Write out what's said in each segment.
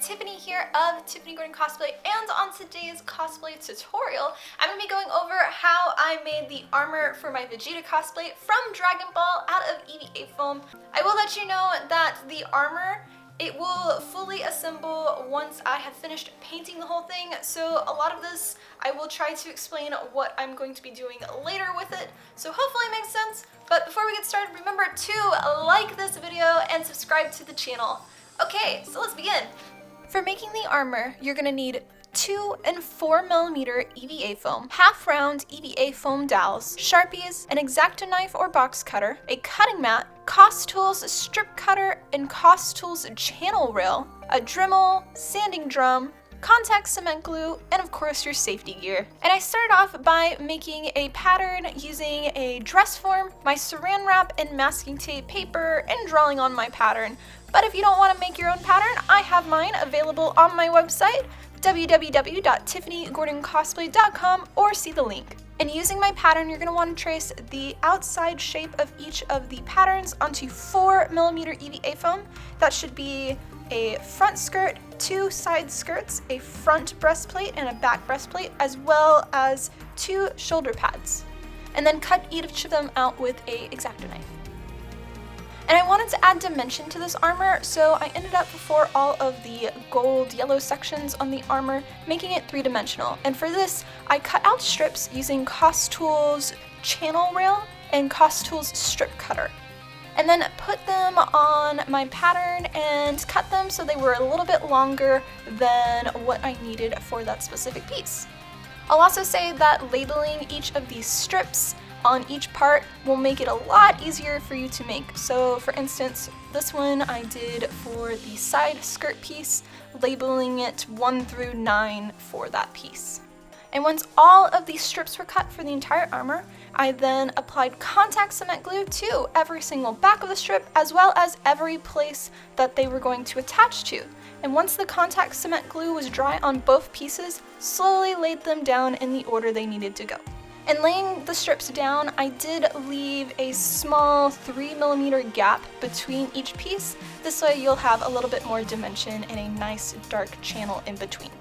Tiffany here of Tiffany Cosplay, and on today's cosplay tutorial, I'm going to be going over how I made the armor for my Vegeta cosplay from Dragon Ball out of EVA foam. I will let you know that the armor, it will fully assemble once I have finished painting the whole thing, so a lot of this I will try to explain what I'm going to be doing later with it, so hopefully it makes sense. But before we get started, remember to like this video and subscribe to the channel. Okay, so let's begin. For making the armor, you're going to need 2 and 4mm EVA foam, half-round EVA foam dowels, Sharpies, an X-Acto knife or box cutter, a cutting mat, Cos Tools strip cutter and Cos Tools channel rail, a Dremel, sanding drum, contact cement glue, and of course your safety gear. And I started off by making a pattern using a dress form, my saran wrap and masking tape paper, and drawing on my pattern. But if you don't want to make your own pattern, I have mine available on my website, www.tiffanygordonCosplay.com, or see the link. And using my pattern, you're going to want to trace the outside shape of each of the patterns onto 4mm EVA foam. That should be a front skirt, 2 side skirts, a front breastplate and a back breastplate, as well as 2 shoulder pads. And then cut each of them out with a X-Acto knife. And I wanted to add dimension to this armor, so I ended up for all of the gold yellow sections on the armor, making it 3-dimensional. And for this, I cut out strips using Cos Tools channel rail and Cos Tools strip cutter. And then put them on my pattern and cut them so they were a little bit longer than what I needed for that specific piece. I'll also say that labeling each of these strips on each part will make it a lot easier for you to make. So for instance, this one I did for the side skirt piece, labeling it 1 through 9 for that piece. And once all of these strips were cut for the entire armor, I then applied contact cement glue to every single back of the strip, as well as every place that they were going to attach to. And once the contact cement glue was dry on both pieces, slowly laid them down in the order they needed to go. And laying the strips down, I did leave a small 3mm gap between each piece. This way you'll have a little bit more dimension and a nice dark channel in between.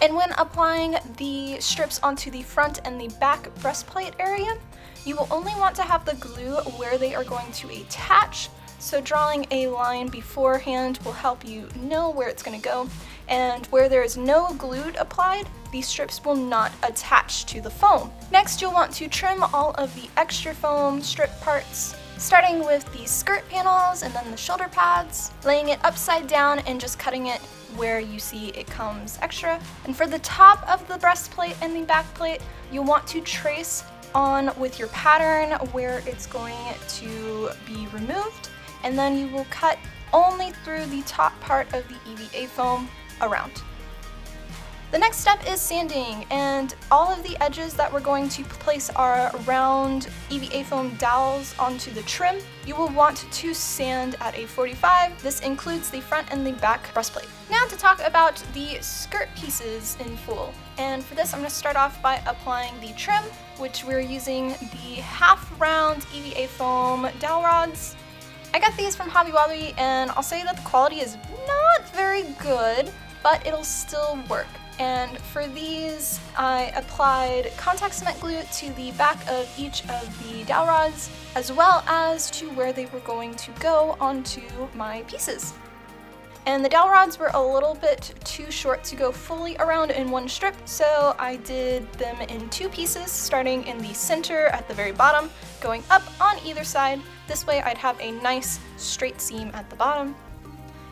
And when applying the strips onto the front and the back breastplate area, you will only want to have the glue where they are going to attach. So drawing a line beforehand will help you know where it's going to go. And where there is no glue applied, these strips will not attach to the foam. Next, you'll want to trim all of the extra foam strip parts, starting with the skirt panels and then the shoulder pads, laying it upside down and just cutting it where you see it comes extra. And for the top of the breastplate and the back plate, you'll want to trace on with your pattern where it's going to be removed, and then you will cut only through the top part of the EVA foam around. The next step is sanding, and all of the edges that we're going to place our round EVA foam dowels onto the trim, you will want to sand at a 45. This includes the front and the back breastplate. Now to talk about the skirt pieces in full. And for this, I'm going to start off by applying the trim, which we're using the half-round EVA foam dowel rods. I got these from Hobby Lobby, and I'll say that the quality is not very good, but it'll still work. And for these, I applied contact cement glue to the back of each of the dowel rods, as well as to where they were going to go onto my pieces. And the dowel rods were a little bit too short to go fully around in one strip, so I did them in 2 pieces, starting in the center at the very bottom, going up on either side. This way I'd have a nice straight seam at the bottom.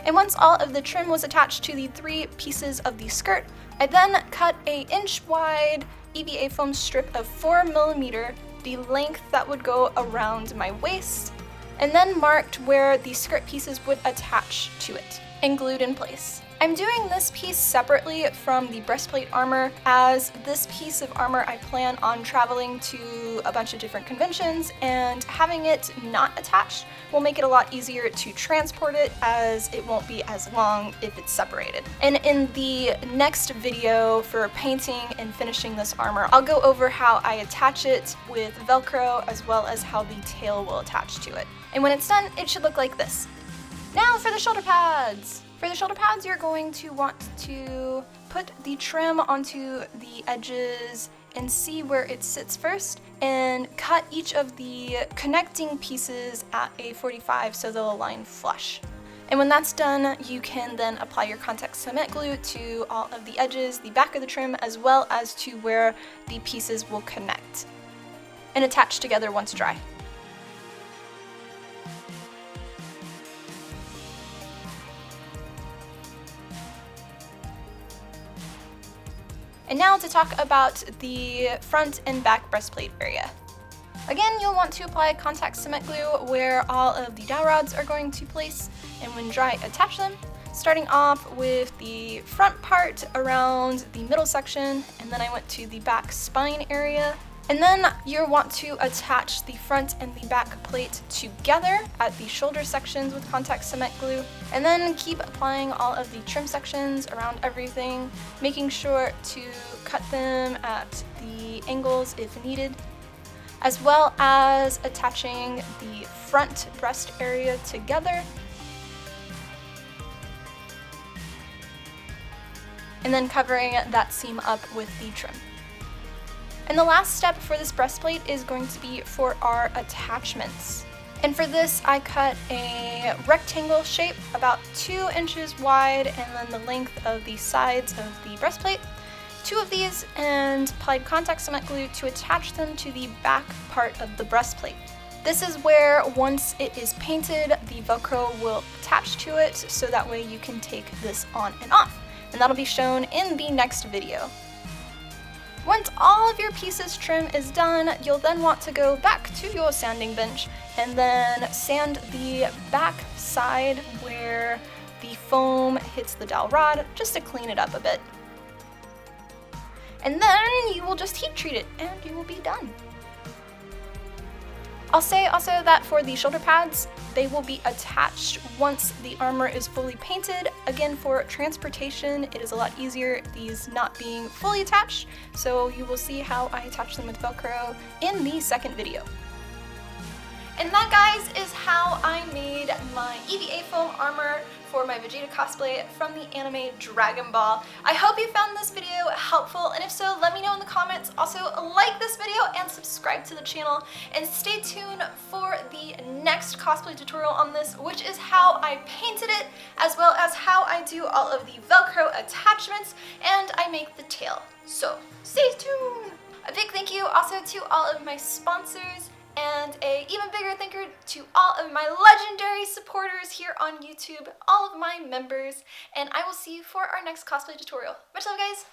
And once all of the trim was attached to the 3 pieces of the skirt, I then cut a 1-inch wide EVA foam strip of 4mm, the length that would go around my waist, and then marked where the skirt pieces would attach to it and glued in place. I'm doing this piece separately from the breastplate armor, as this piece of armor I plan on traveling to a bunch of different conventions, and having it not attached will make it a lot easier to transport it, as it won't be as long if it's separated. And in the next video for painting and finishing this armor, I'll go over how I attach it with Velcro, as well as how the tail will attach to it. And when it's done, it should look like this. Now for the shoulder pads! For the shoulder pads, you're going to want to put the trim onto the edges and see where it sits first, and cut each of the connecting pieces at a 45 so they'll align flush. And when that's done, you can then apply your contact cement glue to all of the edges, the back of the trim, as well as to where the pieces will connect and attach together once dry. And now to talk about the front and back breastplate area. Again, you'll want to apply contact cement glue where all of the dowel rods are going to place, and when dry, attach them, starting off with the front part around the middle section, and then I went to the back spine area. And then you'll want to attach the front and the back plate together at the shoulder sections with contact cement glue, and then keep applying all of the trim sections around everything, making sure to cut them at the angles if needed, as well as attaching the front breast area together, and then covering that seam up with the trim. And the last step for this breastplate is going to be for our attachments. And for this, I cut a rectangle shape about 2 inches wide, and then the length of the sides of the breastplate. 2 of these, and applied contact cement glue to attach them to the back part of the breastplate. This is where, once it is painted, the Velcro will attach to it, so that way you can take this on and off. And that'll be shown in the next video. Once all of your pieces trim is done, you'll then want to go back to your sanding bench and then sand the back side where the foam hits the dowel rod, just to clean it up a bit. And then you will just heat treat it and you will be done. I'll say also that for the shoulder pads, they will be attached once the armor is fully painted. Again, for transportation, it is a lot easier, these not being fully attached, so you will see how I attach them with Velcro in the second video. And that, guys, is how I made my EVA foam armor for my Vegeta cosplay from the anime Dragon Ball. I hope you found this video helpful, and if so, let me know in the comments. Also, like this video and subscribe to the channel, and stay tuned for the next cosplay tutorial on this, which is how I painted it, as well as how I do all of the Velcro attachments, and I make the tail. So, stay tuned! A big thank you also to all of my sponsors, and a even bigger thank you to all of my legendary supporters here on YouTube, all of my members, and I will see you for our next cosplay tutorial. Much love, guys!